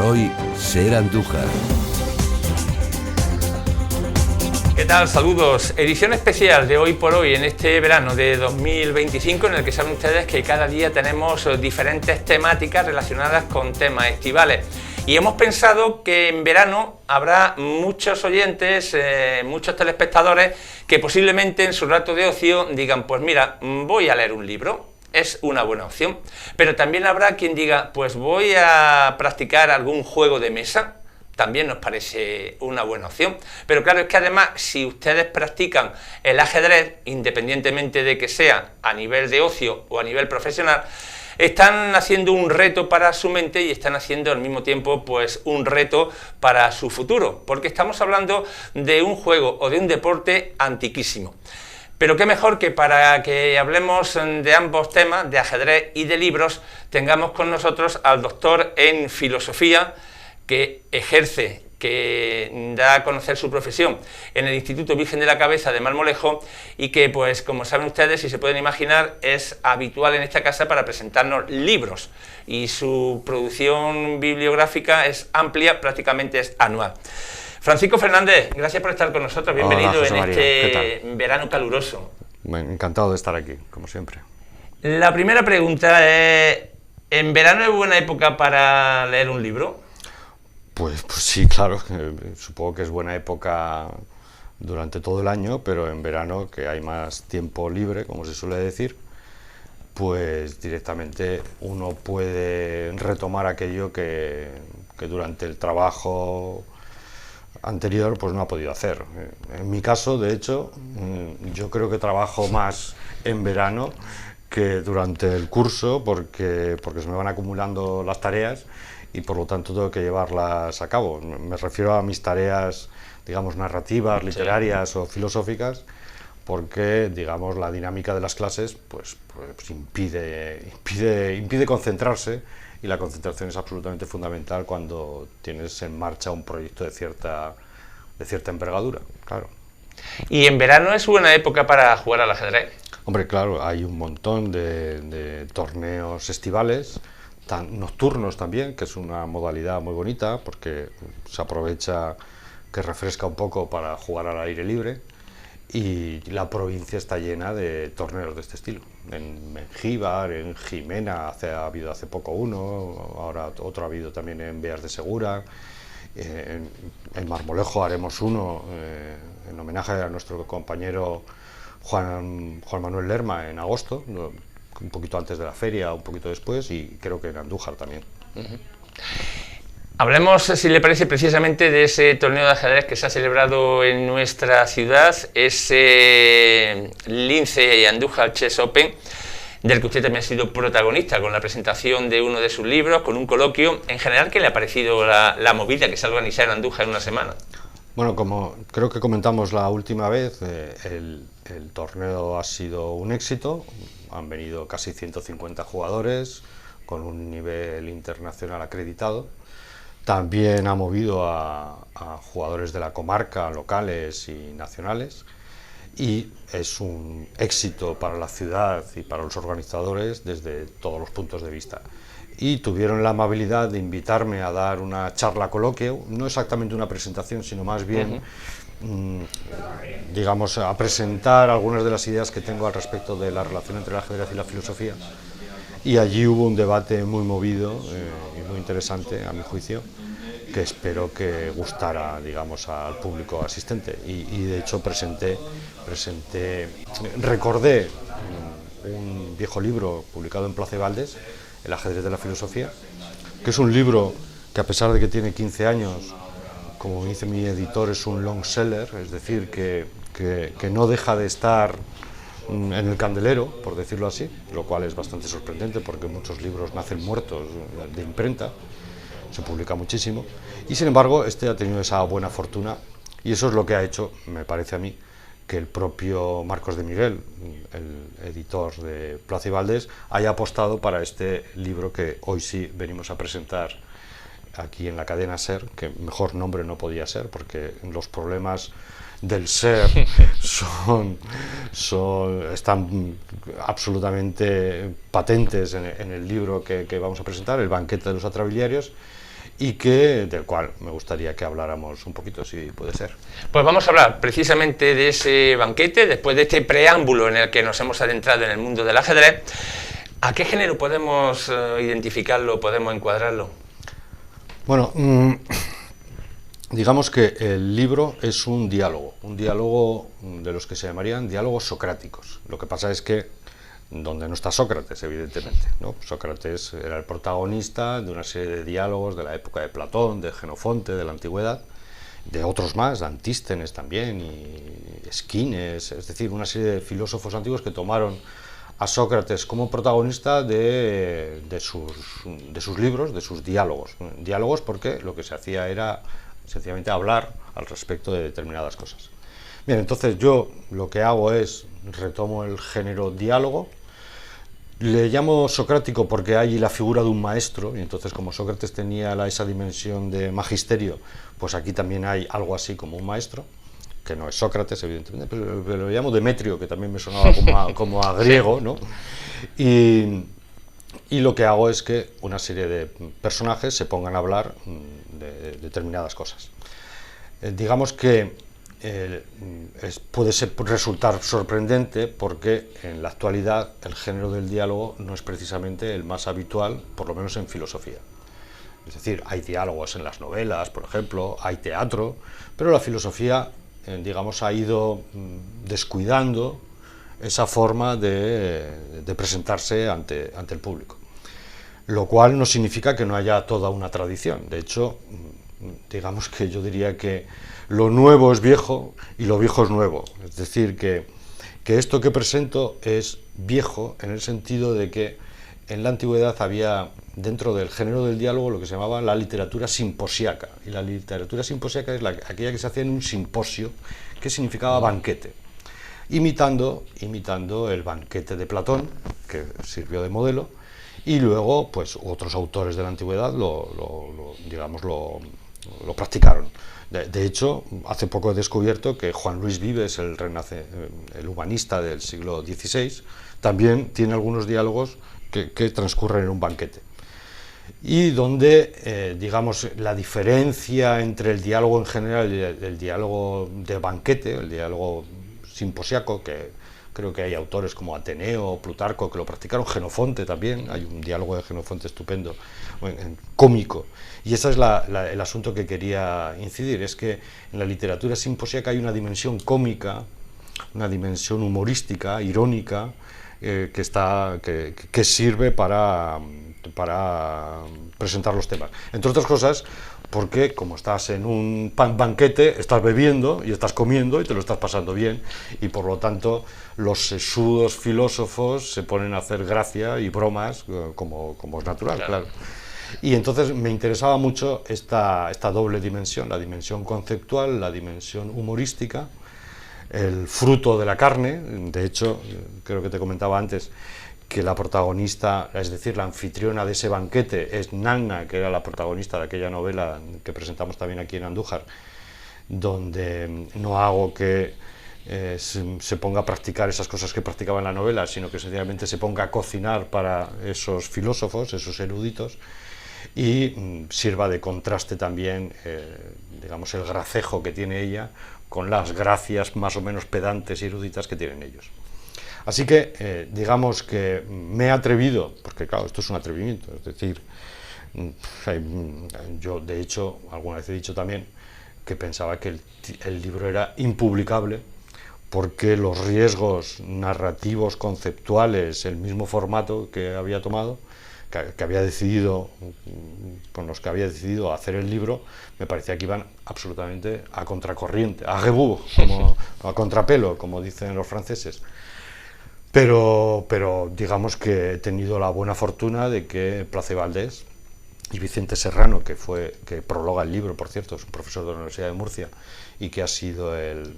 hoy, Ser Andújar. ¿Qué tal? Saludos. Edición especial de Hoy por Hoy en este verano de 2025, en el que saben ustedes que cada día tenemos diferentes temáticas relacionadas con temas estivales. Y hemos pensado que en verano habrá muchos oyentes, muchos telespectadores que posiblemente en su rato de ocio digan, pues mira, voy a leer un libro. Es una buena opción. Pero también habrá quien diga, pues voy a practicar algún juego de mesa. También nos parece una buena opción. Pero claro, es que además, si ustedes practican el ajedrez, independientemente de que sea a nivel de ocio o a nivel profesional, están haciendo un reto para su mente y están haciendo al mismo tiempo pues un reto para su futuro, porque estamos hablando de un juego o de un deporte antiquísimo. Pero qué mejor que para que hablemos de ambos temas, de ajedrez y de libros, tengamos con nosotros al doctor en filosofía, que ejerce, que da a conocer su profesión en el Instituto Virgen de la Cabeza de Marmolejo y que, pues como saben ustedes, si se pueden imaginar, es habitual en esta casa para presentarnos libros y su producción bibliográfica es amplia, prácticamente es anual. Francisco Fernández, gracias por estar con nosotros, bienvenido. Hola, en María. este verano caluroso. Encantado de estar aquí, como siempre. La primera pregunta es, ¿en verano es buena época para leer un libro? Pues sí, claro, supongo que es buena época durante todo el año, pero en verano, que hay más tiempo libre, como se suele decir, pues directamente uno puede retomar aquello que durante el trabajo anterior pues no ha podido hacer. En mi caso, de hecho, yo creo que trabajo más en verano que durante el curso porque se me van acumulando las tareas y por lo tanto tengo que llevarlas a cabo. Me refiero a mis tareas, digamos, narrativas, literarias o filosóficas, porque, digamos, la dinámica de las clases pues impide concentrarse, y la concentración es absolutamente fundamental cuando tienes en marcha un proyecto de cierta envergadura, claro. ¿Y en verano es buena época para jugar al ajedrez? Hombre, claro, hay un montón de torneos estivales, nocturnos también, que es una modalidad muy bonita, porque se aprovecha que refresca un poco para jugar al aire libre, y la provincia está llena de torneos de este estilo. En Mengíbar, en Jimena ha habido hace poco uno, ahora otro ha habido también en Beas de Segura, en Marmolejo haremos uno en homenaje a nuestro compañero Juan Manuel Lerma en agosto, un poquito antes de la feria, un poquito después, y creo que en Andújar también. Hablemos, si le parece, precisamente de ese torneo de ajedrez que se ha celebrado en nuestra ciudad, ese Lince Andújar Chess Open, del que usted también ha sido protagonista con la presentación de uno de sus libros, con un coloquio. En general, ¿qué le ha parecido la movida que se ha organizado en Andújar en una semana? Bueno, como creo que comentamos la última vez, el torneo ha sido un éxito. Han venido casi 150 jugadores con un nivel internacional acreditado. También ha movido a jugadores de la comarca, locales y nacionales, y es un éxito para la ciudad y para los organizadores desde todos los puntos de vista. Y tuvieron la amabilidad de invitarme a dar una charla coloquio, no exactamente una presentación, sino más bien, digamos, a presentar algunas de las ideas que tengo al respecto de la relación entre el ajedrez y la filosofía. Y allí hubo un debate muy movido y muy interesante, a mi juicio, que espero que gustara, digamos, al público asistente. Y de hecho recordé un viejo libro publicado en Plaza de Valdés, El ajedrez de la filosofía, que es un libro que, a pesar de que tiene 15 años, como dice mi editor, es un long seller, es decir, que no deja de estar en el candelero, por decirlo así, lo cual es bastante sorprendente porque muchos libros nacen muertos de imprenta, se publica muchísimo, y sin embargo este ha tenido esa buena fortuna, y eso es lo que ha hecho, me parece a mí, que el propio Marcos de Miguel, el editor de Plaza y Valdés, haya apostado para este libro que hoy sí venimos a presentar aquí en la cadena SER, que mejor nombre no podía ser, porque los problemas del SER están absolutamente patentes en el libro que vamos a presentar, El banquete de los atrabiliarios, y del cual me gustaría que habláramos un poquito, si puede ser. Pues vamos a hablar precisamente de ese banquete, después de este preámbulo en el que nos hemos adentrado en el mundo del ajedrez. ¿A qué género podemos identificarlo, podemos encuadrarlo? Bueno, digamos que el libro es un diálogo de los que se llamarían diálogos socráticos. Lo que pasa es que donde no está Sócrates, evidentemente, ¿no? Sócrates era el protagonista de una serie de diálogos de la época de Platón, de Jenofonte, de la antigüedad, de otros más, de Antístenes también, y Esquines, es decir, una serie de filósofos antiguos que tomaron a Sócrates como protagonista de sus libros, de sus diálogos. Diálogos porque lo que se hacía era sencillamente hablar al respecto de determinadas cosas. Bien, entonces yo lo que hago es retomo el género diálogo, le llamo socrático porque hay la figura de un maestro, y entonces como Sócrates tenía esa dimensión de magisterio, pues aquí también hay algo así como un maestro, que no es Sócrates, evidentemente, pero lo llamo Demetrio, que también me sonaba como a griego, ¿no? Y lo que hago es que una serie de personajes se pongan a hablar de determinadas cosas. Digamos que puede resultar sorprendente porque en la actualidad el género del diálogo no es precisamente el más habitual, por lo menos en filosofía. Es decir, hay diálogos en las novelas, por ejemplo, hay teatro, pero la filosofía, digamos, ha ido descuidando esa forma de presentarse ante el público. Lo cual no significa que no haya toda una tradición. De hecho, digamos que yo diría que lo nuevo es viejo y lo viejo es nuevo. Es decir, que esto que presento es viejo en el sentido de que en la antigüedad había dentro del género del diálogo lo que se llamaba la literatura simposiaca. Y la literatura simposiaca es aquella que se hacía en un simposio, que significaba banquete, imitando el banquete de Platón, que sirvió de modelo, y luego pues otros autores de la antigüedad lo practicaron. De hecho, hace poco he descubierto que Juan Luis Vives, el humanista del siglo XVI, también tiene algunos diálogos que transcurren en un banquete. Y donde, digamos, la diferencia entre el diálogo en general y el diálogo de banquete, el diálogo simposiaco, que creo que hay autores como Ateneo o Plutarco que lo practicaron, Jenofonte también, hay un diálogo de Jenofonte estupendo, cómico. Y ese es el asunto que quería incidir, es que en la literatura simposiaca hay una dimensión cómica, una dimensión humorística, irónica, que sirve para presentar los temas. Entre otras cosas, porque como estás en un banquete, estás bebiendo y estás comiendo y te lo estás pasando bien, y por lo tanto los sesudos filósofos se ponen a hacer gracia y bromas como es natural, claro. Y entonces me interesaba mucho esta doble dimensión, la dimensión conceptual, la dimensión humorística, el fruto de la carne. De hecho, creo que te comentaba antes que la protagonista, es decir, la anfitriona de ese banquete es Nanna, que era la protagonista de aquella novela que presentamos también aquí en Andújar, donde no hago que se ponga a practicar esas cosas que practicaba en la novela, sino que sencillamente se ponga a cocinar para esos filósofos, esos eruditos, y sirva de contraste también, digamos, el gracejo que tiene ella con las gracias más o menos pedantes y eruditas que tienen ellos. Así que, digamos que me he atrevido, porque claro, esto es un atrevimiento, es decir, yo de hecho alguna vez he dicho también que pensaba que el libro era impublicable porque los riesgos narrativos, conceptuales, el mismo formato que había tomado, que había decidido, con los que había decidido hacer el libro, me parecía que iban absolutamente a contracorriente, a rebú, a contrapelo, como dicen los franceses. Pero digamos que he tenido la buena fortuna de que Plácido Valdés y Vicente Serrano, que prologa el libro, por cierto, es un profesor de la Universidad de Murcia y que ha sido el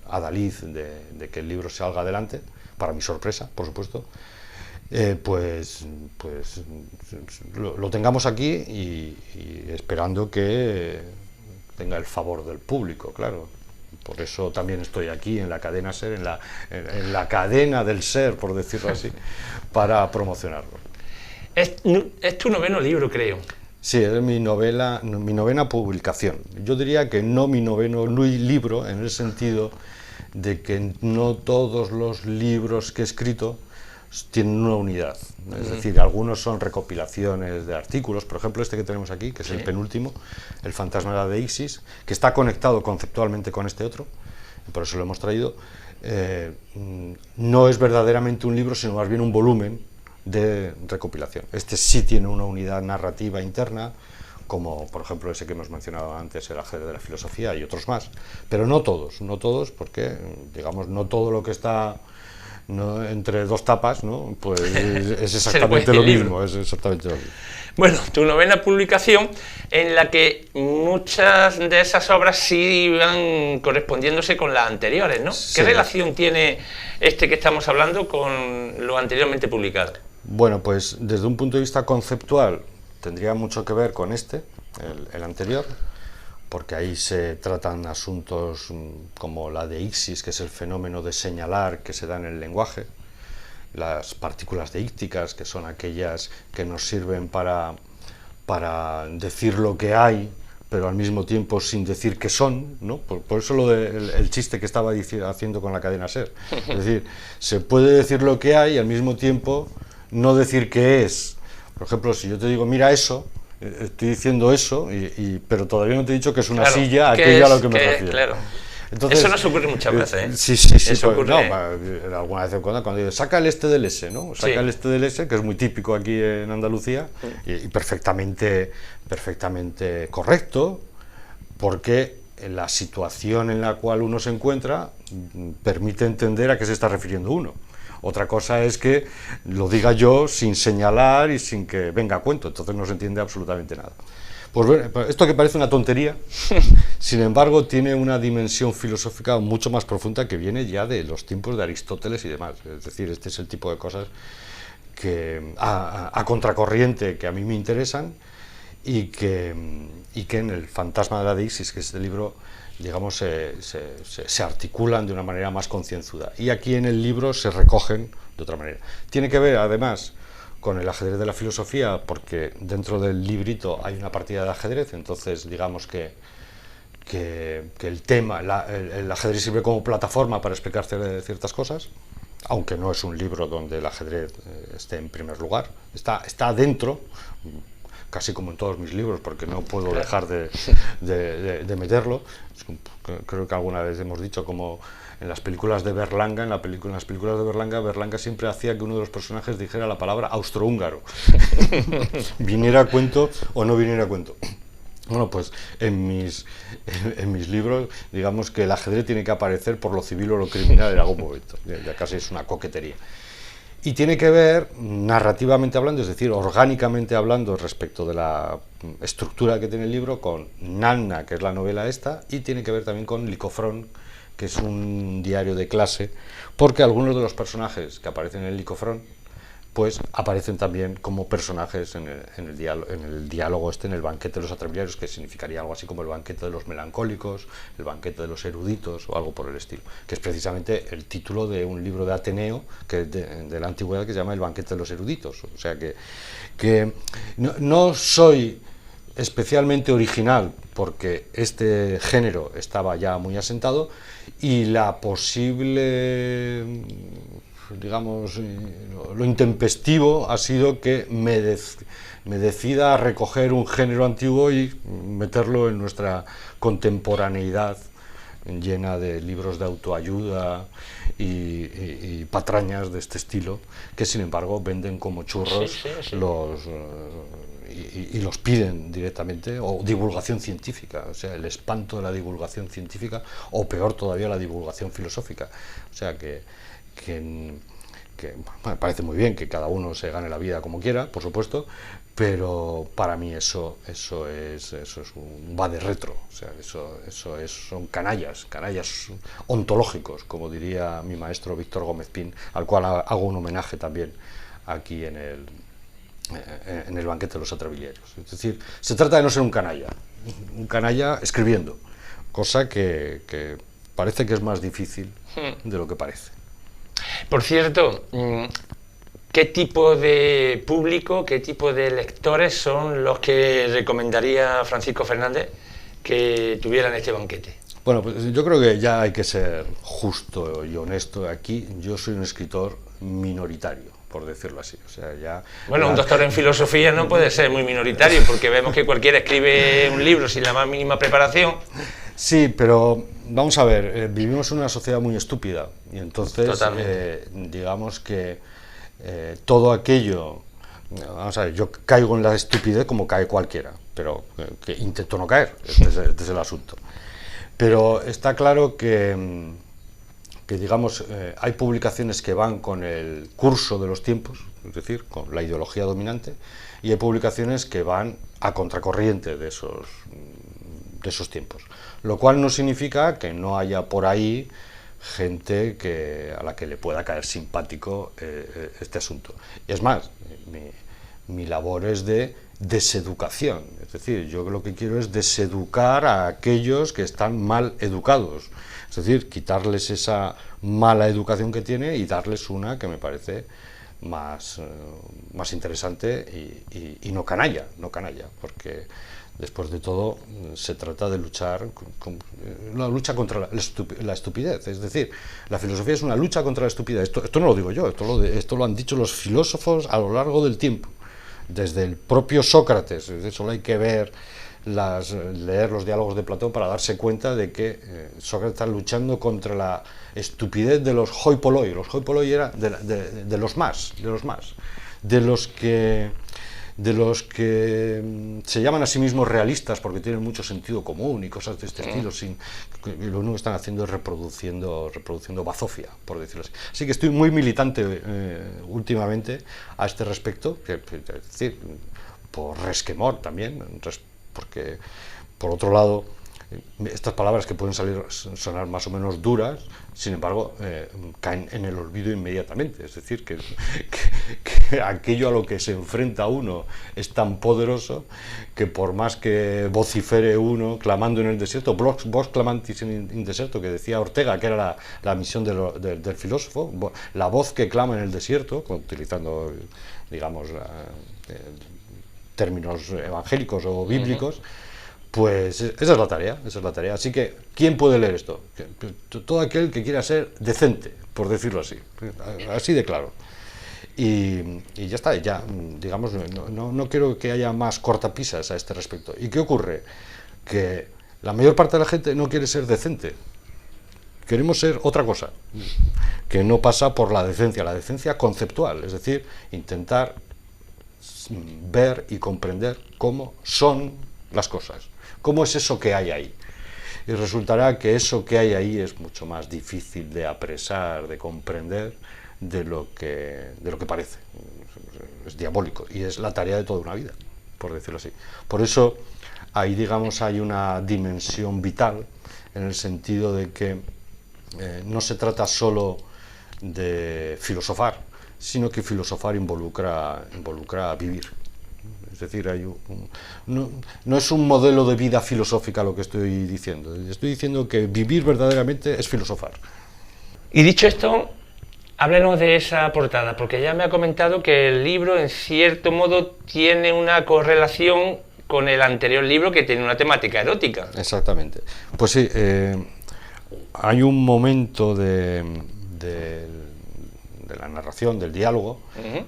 adalid de que el libro salga adelante, para mi sorpresa, por supuesto, pues lo tengamos aquí y esperando que tenga el favor del público, claro. Por eso también estoy aquí en la cadena SER, en la cadena del SER, por decirlo así, para promocionarlo. Es tu noveno libro, creo. Sí, es mi novena publicación. Yo diría que no mi noveno libro, en el sentido de que no todos los libros que he escrito tienen una unidad. Es decir, algunos son recopilaciones de artículos, por ejemplo este que tenemos aquí, que es el penúltimo, El fantasma de Isis, que está conectado conceptualmente con este otro, por eso lo hemos traído. No es verdaderamente un libro, sino más bien un volumen de recopilación. Este sí tiene una unidad narrativa interna, como por ejemplo ese que hemos mencionado antes, El ajedrez de la filosofía, y otros más, pero no todos, porque digamos no todo lo que está entre dos tapas, ¿no? Pues es exactamente lo mismo, Bueno, tu novena publicación, en la que muchas de esas obras sí van correspondiéndose con las anteriores, ¿no? Sí. ¿Qué relación tiene este que estamos hablando con lo anteriormente publicado? Bueno, pues desde un punto de vista conceptual tendría mucho que ver con el anterior, porque ahí se tratan asuntos como la deixis, que es el fenómeno de señalar que se da en el lenguaje, las partículas deícticas, que son aquellas que nos sirven para decir lo que hay, pero al mismo tiempo sin decir qué son, ¿no? Por eso el chiste que estaba haciendo con la cadena SER. Es decir, se puede decir lo que hay y al mismo tiempo no decir qué es. Por ejemplo, si yo te digo, mira eso, estoy diciendo eso, pero todavía no te he dicho que es una silla, aquello a lo que me refiero. Claro. Entonces, eso nos ocurre muchas veces, ¿eh? Sí, eso pues, ocurre. No, alguna vez cuando digo, saca el este del S, ¿no? Saca el este del S, que es muy típico aquí en Andalucía, y perfectamente correcto, porque la situación en la cual uno se encuentra permite entender a qué se está refiriendo uno. Otra cosa es que lo diga yo sin señalar y sin que venga a cuento, entonces no se entiende absolutamente nada. Pues bueno, esto que parece una tontería, sin embargo, tiene una dimensión filosófica mucho más profunda que viene ya de los tiempos de Aristóteles y demás. Es decir, este es el tipo de cosas que a contracorriente que a mí me interesan y que en El fantasma de la deixis, que es este libro, digamos, se articulan de una manera más concienzuda. Y aquí en el libro se recogen de otra manera. Tiene que ver, además, con el ajedrez de la filosofía, porque dentro del librito hay una partida de ajedrez, entonces digamos que el tema, el ajedrez sirve como plataforma para explicar ciertas cosas, aunque no es un libro donde el ajedrez esté en primer lugar, está dentro, casi como en todos mis libros, porque no puedo dejar de meterlo. Creo que alguna vez hemos dicho como en las películas de Berlanga, en las películas de Berlanga siempre hacía que uno de los personajes dijera la palabra austrohúngaro, viniera a cuento o no viniera a cuento. Bueno, pues en mis libros, digamos que el ajedrez tiene que aparecer por lo civil o lo criminal en algún momento, ya casi es una coquetería. Y tiene que ver, narrativamente hablando, es decir, orgánicamente hablando respecto de la estructura que tiene el libro, con Nanna, que es la novela esta, y tiene que ver también con Licofrón, que es un diario de clase, porque algunos de los personajes que aparecen en el Licofrón, pues aparecen también como personajes en el diálogo en el banquete de los atrabiliarios, que significaría algo así como el banquete de los melancólicos, el banquete de los eruditos o algo por el estilo, que es precisamente el título de un libro de Ateneo de la antigüedad que se llama El banquete de los eruditos. O sea que no soy especialmente original, porque este género estaba ya muy asentado y la posible, digamos, lo intempestivo ha sido que me decida a recoger un género antiguo y meterlo en nuestra contemporaneidad llena de libros de autoayuda y patrañas de este estilo, que sin embargo venden como churros y los piden directamente, o divulgación científica, o sea, el espanto de la divulgación científica, o peor todavía, la divulgación filosófica. O sea que me parece muy bien que cada uno se gane la vida como quiera, por supuesto, pero para mí eso es un va de retro, o sea, son canallas ontológicos, como diría mi maestro Víctor Gómez Pin, al cual hago un homenaje también aquí en el banquete de los atrabiliarios. Es decir, se trata de no ser un canalla escribiendo, cosa que parece que es más difícil de lo que parece. Por cierto, ¿qué tipo de público, qué tipo de lectores son los que recomendaría Francisco Fernández que tuvieran este banquete? Bueno, pues yo creo que ya hay que ser justo y honesto. Aquí yo soy un escritor minoritario, por decirlo así. O sea, ya, bueno, un doctor en filosofía no puede ser muy minoritario, porque vemos que cualquiera escribe un libro sin la más mínima preparación. Sí, pero vamos a ver, vivimos en una sociedad muy estúpida y entonces digamos que todo aquello, vamos a ver, yo caigo en la estupidez como cae cualquiera, pero que intento no caer, este es el asunto. Pero está claro que digamos, hay publicaciones que van con el curso de los tiempos, es decir, con la ideología dominante, y hay publicaciones que van a contracorriente de esos tiempos. Lo cual no significa que no haya por ahí gente a la que le pueda caer simpático este asunto. Y es más, mi labor es de deseducación, es decir, yo lo que quiero es deseducar a aquellos que están mal educados, es decir, quitarles esa mala educación que tiene y darles una que me parece más interesante y no canalla, porque después de todo se trata de luchar la lucha contra la estupidez, es decir, la filosofía es una lucha contra la estupidez. Esto no lo digo yo, esto lo han dicho los filósofos a lo largo del tiempo, desde el propio Sócrates. Solo hay que leer los diálogos de Platón para darse cuenta de que Sócrates está luchando contra la estupidez de los hoi polloi. Los hoi polloi eran de los más, de los que se llaman a sí mismos realistas porque tienen mucho sentido común y cosas de este estilo, y lo único que están haciendo es reproduciendo bazofia, por decirlo así. Así que estoy muy militante últimamente a este respecto, es decir, por resquemor también, porque por otro lado estas palabras que pueden sonar más o menos duras, sin embargo, caen en el olvido inmediatamente. Es decir, que aquello a lo que se enfrenta uno es tan poderoso que por más que vocifere uno clamando en el desierto, vos clamantis in deserto, que decía Ortega, que era la misión del filósofo, la voz que clama en el desierto, utilizando, digamos, términos evangélicos o bíblicos. Pues esa es la tarea. Así que, ¿quién puede leer esto? Todo aquel que quiera ser decente, por decirlo así de claro. Y ya está, digamos, no quiero que haya más cortapisas a este respecto. ¿Y qué ocurre? Que la mayor parte de la gente no quiere ser decente. Queremos ser otra cosa, que no pasa por la decencia conceptual, es decir, intentar ver y comprender cómo son las cosas. ¿Cómo es eso que hay ahí? Y resultará que eso que hay ahí es mucho más difícil de apresar, de comprender, de lo que parece. Es diabólico y es la tarea de toda una vida, por decirlo así. Por eso ahí, digamos, hay una dimensión vital en el sentido de que no se trata solo de filosofar, sino que filosofar involucra vivir. Es decir, no es un modelo de vida filosófica lo que estoy diciendo. Estoy diciendo que vivir verdaderamente es filosofar. Y dicho esto, háblenos de esa portada, porque ya me ha comentado que el libro, en cierto modo, tiene una correlación con el anterior libro que tiene una temática erótica. Exactamente. Pues sí, hay un momento de la narración, del diálogo,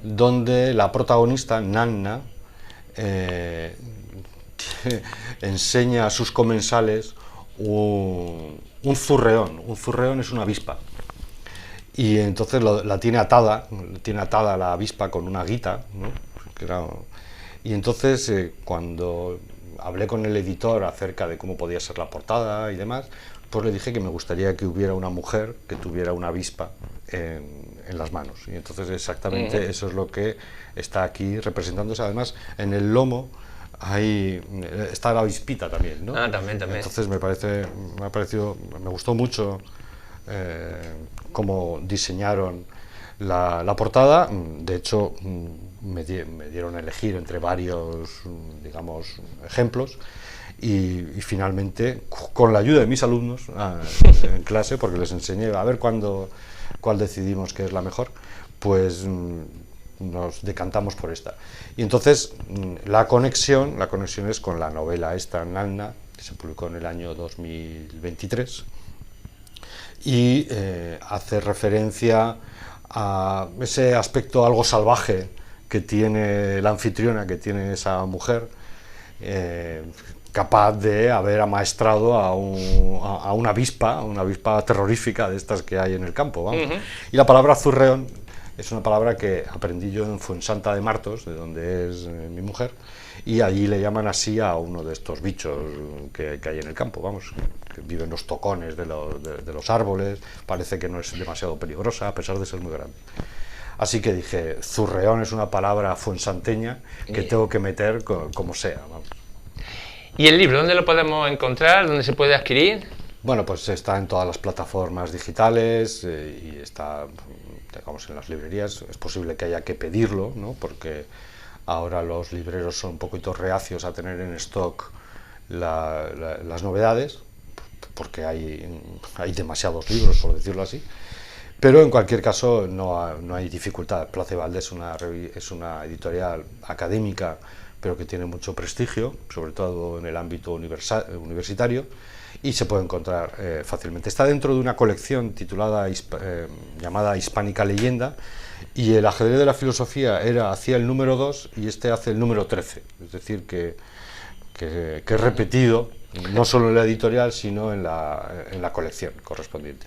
donde la protagonista, Nanna, enseña a sus comensales un zurreón. Un zurreón es una avispa. Y entonces la tiene atada la avispa con una guita, ¿no? Y entonces cuando hablé con el editor acerca de cómo podía ser la portada y demás, pues le dije que me gustaría que hubiera una mujer que tuviera una avispa en las manos. Y entonces exactamente eso es lo que está aquí representándose. Además, en el lomo está la avispita también, ¿no? También. Entonces me gustó mucho cómo diseñaron la portada. De hecho, me dieron a elegir entre varios, digamos, ejemplos. Y finalmente, con la ayuda de mis alumnos en clase, porque les enseñé a ver cuál decidimos que es la mejor, pues nos decantamos por esta. Y entonces la conexión es con la novela esta, Nalna, que se publicó en el año 2023, y hace referencia a ese aspecto algo salvaje que tiene la anfitriona, que tiene esa mujer, capaz de haber amaestrado a una avispa terrorífica de estas que hay en el campo, vamos. Y la palabra zurreón es una palabra que aprendí yo en Fuensanta de Martos, de donde es mi mujer, y allí le llaman así a uno de estos bichos que hay en el campo, vamos, que viven en los tocones de los árboles, parece que no es demasiado peligrosa, a pesar de ser muy grande. Así que dije, zurreón es una palabra fuensanteña que tengo que meter como sea, vamos. ¿Y el libro dónde lo podemos encontrar? ¿Dónde se puede adquirir? Bueno, pues está en todas las plataformas digitales y está, digamos, en las librerías. Es posible que haya que pedirlo, ¿no? Porque ahora los libreros son un poquito reacios a tener en stock las novedades, porque hay demasiados libros, por decirlo así. Pero en cualquier caso no hay dificultad. Place es una editorial académica, pero que tiene mucho prestigio, sobre todo en el ámbito universitario, y se puede encontrar fácilmente. Está dentro de una colección titulada llamada Hispánica Leyenda, y el ajedrez de la filosofía hacía el número 2 y este hace el número 13, es decir, que he repetido no solo en la editorial, sino en la colección correspondiente,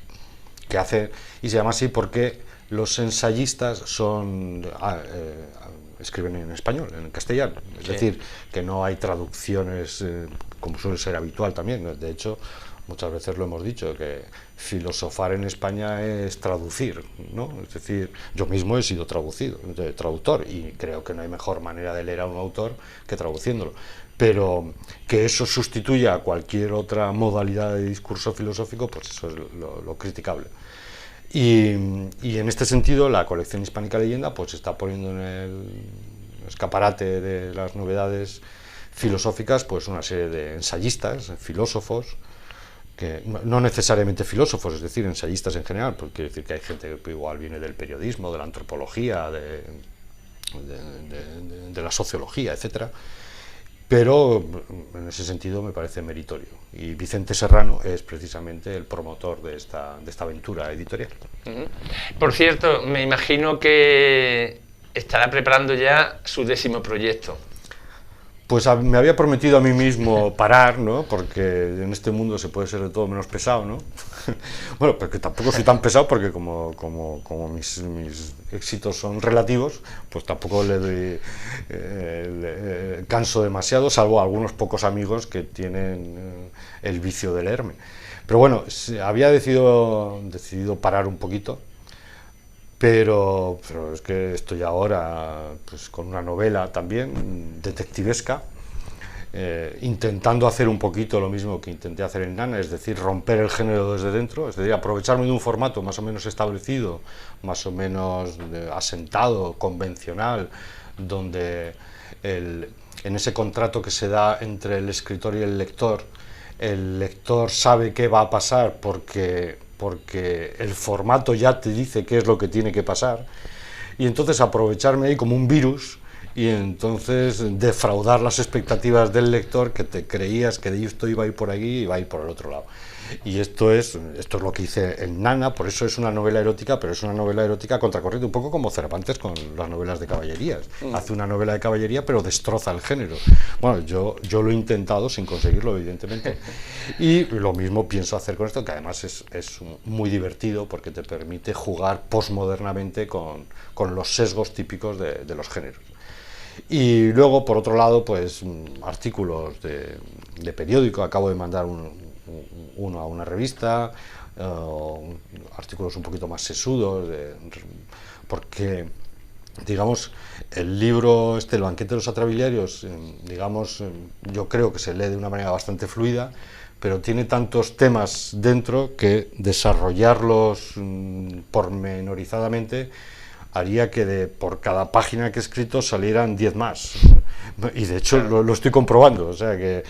y se llama así porque los ensayistas escriben en español, en castellano, es decir, que no hay traducciones como suele ser habitual también. De hecho, muchas veces lo hemos dicho, que filosofar en España es traducir, ¿no? Es decir, yo mismo he sido traductor, y creo que no hay mejor manera de leer a un autor que traduciéndolo. Pero que eso sustituya a cualquier otra modalidad de discurso filosófico, pues eso es lo criticable. Y en este sentido, la colección Hispánica Leyenda pues está poniendo en el escaparate de las novedades filosóficas pues una serie de ensayistas, filósofos, que no necesariamente filósofos, es decir, ensayistas en general, porque quiere decir que hay gente que igual viene del periodismo, de la antropología, de la sociología, etcétera. Pero en ese sentido me parece meritorio. Y Vicente Serrano es precisamente el promotor de esta aventura editorial. Por cierto, me imagino que estará preparando ya su 10º proyecto. Pues me había prometido a mí mismo parar, ¿no? Porque en este mundo se puede ser de todo menos pesado, ¿no? Bueno, porque tampoco soy tan pesado, porque como mis éxitos son relativos, pues tampoco le doy canso demasiado, salvo a algunos pocos amigos que tienen el vicio de leerme. Pero bueno, había decidido parar un poquito, pero es que estoy ahora pues con una novela también detectivesca, intentando hacer un poquito lo mismo que intenté hacer en Nana, es decir, romper el género desde dentro, es decir, aprovecharme de un formato más o menos establecido, más o menos asentado, convencional, donde en ese contrato que se da entre el escritor y el lector sabe qué va a pasar porque el formato ya te dice qué es lo que tiene que pasar, y entonces aprovecharme ahí como un virus y entonces defraudar las expectativas del lector, que te creías que esto iba a ir por aquí y va a ir por el otro lado. Y esto es lo que hice en Nana. Por eso es una novela erótica, pero es una novela erótica contracorriente, un poco como Cervantes con las novelas de caballerías. Hace una novela de caballería, pero destroza el género. Bueno, yo lo he intentado sin conseguirlo, evidentemente. Y lo mismo pienso hacer con esto, que además es muy divertido porque te permite jugar postmodernamente con los sesgos típicos de los géneros. Y luego, por otro lado, pues artículos de periódico. Acabo de mandar uno a una revista, artículos un poquito más sesudos, porque, digamos, el libro El banquete de los atrabiliarios, digamos, yo creo que se lee de una manera bastante fluida, pero tiene tantos temas dentro que desarrollarlos pormenorizadamente haría que por cada página que he escrito salieran 10 más. Y de hecho lo estoy comprobando, o sea que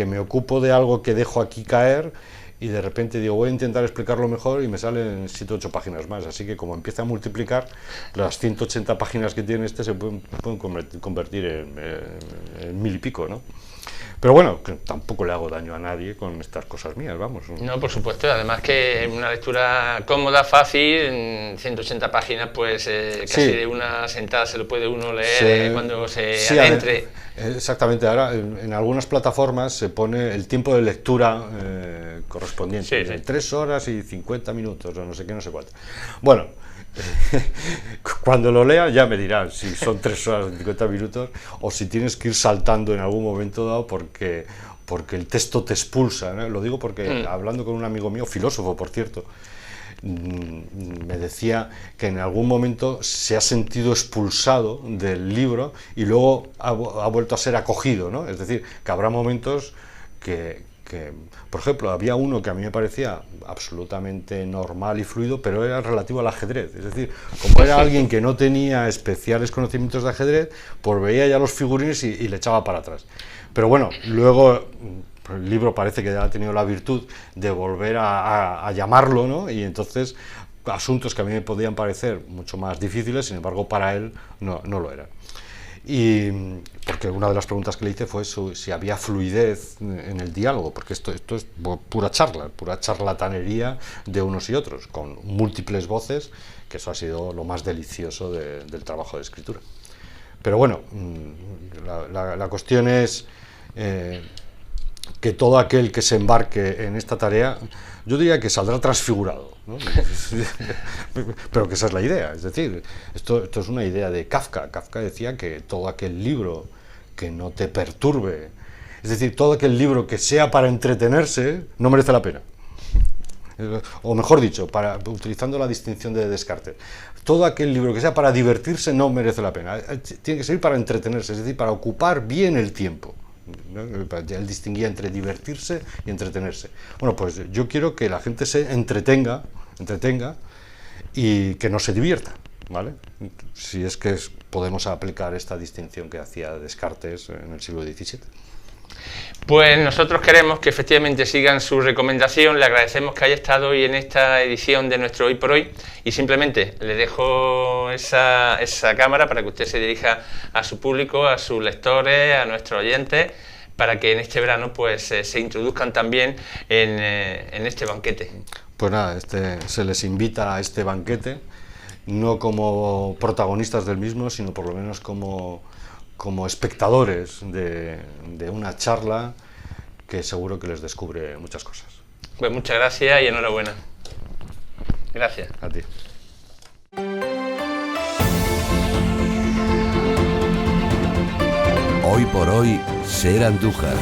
me ocupo de algo que dejo aquí caer y de repente digo, voy a intentar explicarlo mejor y me salen 7 o 8 páginas más, así que como empieza a multiplicar, las 180 páginas que tiene este se pueden convertir en 1000 y pico, ¿no? Pero bueno, que tampoco le hago daño a nadie con estas cosas mías, vamos. No, por supuesto, además que es una lectura cómoda, fácil, en 180 páginas, pues casi de una sentada se lo puede uno leer cuando se adentre. Exactamente, ahora en algunas plataformas se pone el tiempo de lectura correspondiente, 3 horas y 50 minutos, o no sé qué, no sé cuánto. Bueno, cuando lo lea ya me dirán si son 3 horas y 50 minutos o si tienes que ir saltando en algún momento dado porque el texto te expulsa, ¿no? Lo digo porque hablando con un amigo mío, filósofo por cierto, me decía que en algún momento se ha sentido expulsado del libro y luego ha vuelto a ser acogido, ¿no? Es decir, que habrá momentos que, por ejemplo, había uno que a mí me parecía absolutamente normal y fluido, pero era relativo al ajedrez. Es decir, como era alguien que no tenía especiales conocimientos de ajedrez, pues veía ya los figurines y le echaba para atrás. Pero bueno, luego el libro parece que ha tenido la virtud de volver a llamarlo, ¿no? Y entonces asuntos que a mí me podían parecer mucho más difíciles, sin embargo para él no lo eran. Y porque una de las preguntas que le hice fue si había fluidez en el diálogo, porque esto es pura charlatanería de unos y otros, con múltiples voces, que eso ha sido lo más delicioso del trabajo de escritura. Pero bueno, la cuestión es que todo aquel que se embarque en esta tarea, yo diría que saldrá transfigurado, ¿no? Pero que esa es la idea, es decir, esto es una idea de Kafka. Kafka decía que todo aquel libro que no te perturbe, es decir, todo aquel libro que sea para entretenerse, no merece la pena. O mejor dicho, utilizando la distinción de Descartes, todo aquel libro que sea para divertirse no merece la pena, tiene que ser para entretenerse, es decir, para ocupar bien el tiempo, ¿no? Él distinguía entre divertirse y entretenerse. Bueno, pues yo quiero que la gente se entretenga y que no se divierta, ¿vale? Si es que podemos aplicar esta distinción que hacía Descartes en el siglo XVII. Pues nosotros queremos que efectivamente sigan su recomendación. Le agradecemos que haya estado hoy en esta edición de nuestro Hoy por Hoy y simplemente le dejo esa cámara para que usted se dirija a su público, a sus lectores, a nuestros oyentes, para que en este verano pues se introduzcan también en este banquete. Pues nada, se les invita a este banquete, no como protagonistas del mismo, sino por lo menos como espectadores de una charla que seguro que les descubre muchas cosas. Pues muchas gracias y enhorabuena. Gracias. A ti. Hoy por hoy, Ser Andújar.